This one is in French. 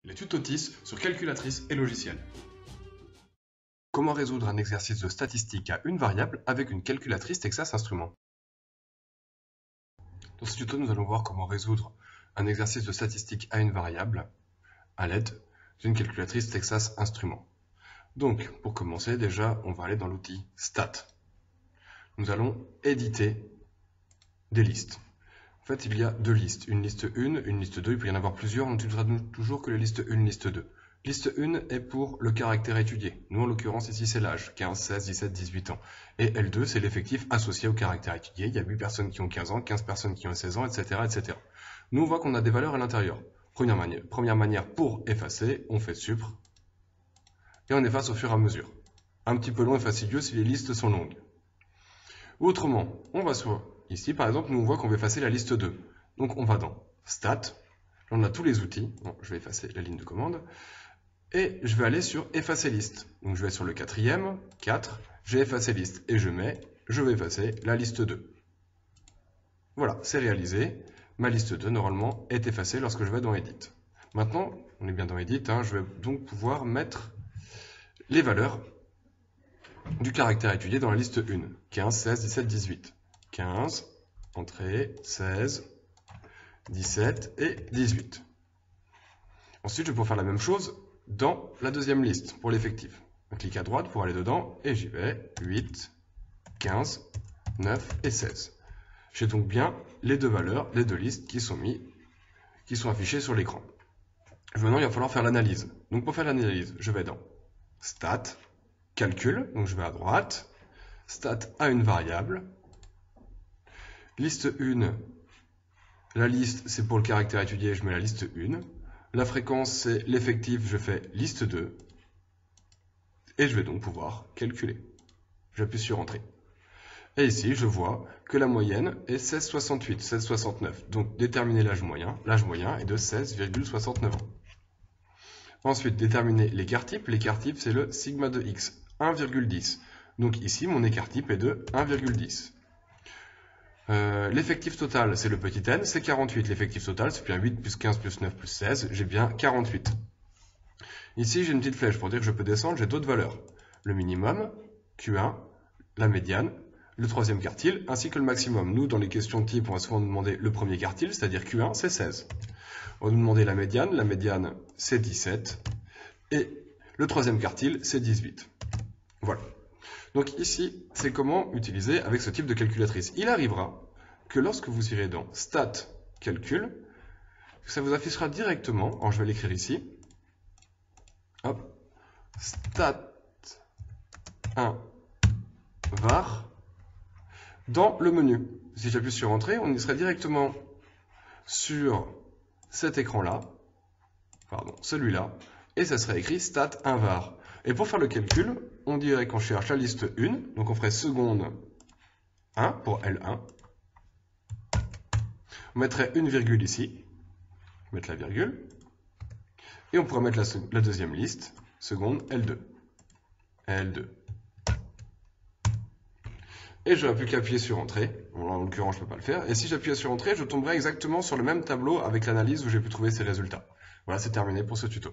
Les tutos TIS sur calculatrice et logiciel. Comment résoudre un exercice de statistique à une variable avec une calculatrice Texas Instruments? Dans ce tuto, nous allons voir comment résoudre un exercice de statistique à une variable à l'aide d'une calculatrice Texas Instruments. Donc, pour commencer, déjà, on va aller dans l'outil Stat. Nous allons éditer des listes. En fait, il y a deux listes, une liste 1, une liste 2, il peut y en avoir plusieurs, on n'utilisera toujours que les listes 1, liste 2. Liste 1 est pour le caractère étudié. Nous, en l'occurrence, ici, c'est l'âge, 15, 16, 17, 18 ans. Et L2, c'est l'effectif associé au caractère étudié. Il y a 8 personnes qui ont 15 ans, 15 personnes qui ont 16 ans, etc., etc. Nous, on voit qu'on a des valeurs à l'intérieur. Première manière, pour effacer, on fait supr, et on efface au fur et à mesure. Un petit peu long et fastidieux si les listes sont longues. Autrement, on va sur ici, par exemple, nous on voit qu'on veut effacer la liste 2. Donc on va dans Stat, là on a tous les outils, bon, je vais effacer la ligne de commande, et je vais aller sur Effacer liste. Donc je vais sur le quatrième, 4, j'ai effacé liste, et je vais effacer la liste 2. Voilà, c'est réalisé, ma liste 2 normalement est effacée lorsque je vais dans Edit. Maintenant, on est bien dans Edit, je vais donc pouvoir mettre les valeurs du caractère étudié dans la liste 1, 15, 16, 17, 18. 15, entrée, 16, 17 et 18. Ensuite, je vais pouvoir faire la même chose dans la deuxième liste pour l'effectif. Un clic à droite pour aller dedans et j'y vais. 8, 15, 9 et 16. J'ai donc bien les deux valeurs, les deux listes qui sont affichées sur l'écran. Maintenant, il va falloir faire l'analyse. Donc pour faire l'analyse, je vais dans Stat, Calcul, donc je vais à droite, Stat à une variable. Liste 1, la liste c'est pour le caractère étudié, je mets la liste 1. La fréquence c'est l'effectif, je fais liste 2. Et je vais donc pouvoir calculer. J'appuie sur Entrée. Et ici je vois que la moyenne est 16,68, 16,69. Donc déterminer l'âge moyen est de 16,69 ans. Ensuite déterminer l'écart type. L'écart type c'est le sigma de x, 1,10. Donc ici mon écart type est de 1,10. L'effectif total, c'est le petit n, c'est 48. L'effectif total, c'est bien 8 plus 15 plus 9 plus 16, j'ai bien 48. Ici, j'ai une petite flèche pour dire que je peux descendre, j'ai d'autres valeurs. Le minimum, Q1, la médiane, le troisième quartile, ainsi que le maximum. Nous, dans les questions de type, on va souvent nous demander le premier quartile, c'est-à-dire Q1, c'est 16. On va nous demander la médiane, c'est 17. Et le troisième quartile, c'est 18. Voilà. Donc ici, c'est comment utiliser avec ce type de calculatrice. Il arrivera que lorsque vous irez dans Stat, Calcul, ça vous affichera directement, alors je vais l'écrire ici, hop, Stat 1 var, dans le menu. Si j'appuie sur Entrée, on y serait directement sur cet écran-là, pardon, celui-là, et ça serait écrit Stat 1 var. Et pour faire le calcul, on dirait qu'on cherche la liste 1, donc on ferait seconde 1 pour L1. On mettrait une virgule ici, mettre la virgule, et on pourrait mettre la deuxième liste, seconde L2. L2. Et je n'aurai plus qu'à appuyer sur Entrée. Bon, en l'occurrence, je ne peux pas le faire. Et si j'appuyais sur Entrée, je tomberais exactement sur le même tableau avec l'analyse où j'ai pu trouver ces résultats. Voilà, c'est terminé pour ce tuto.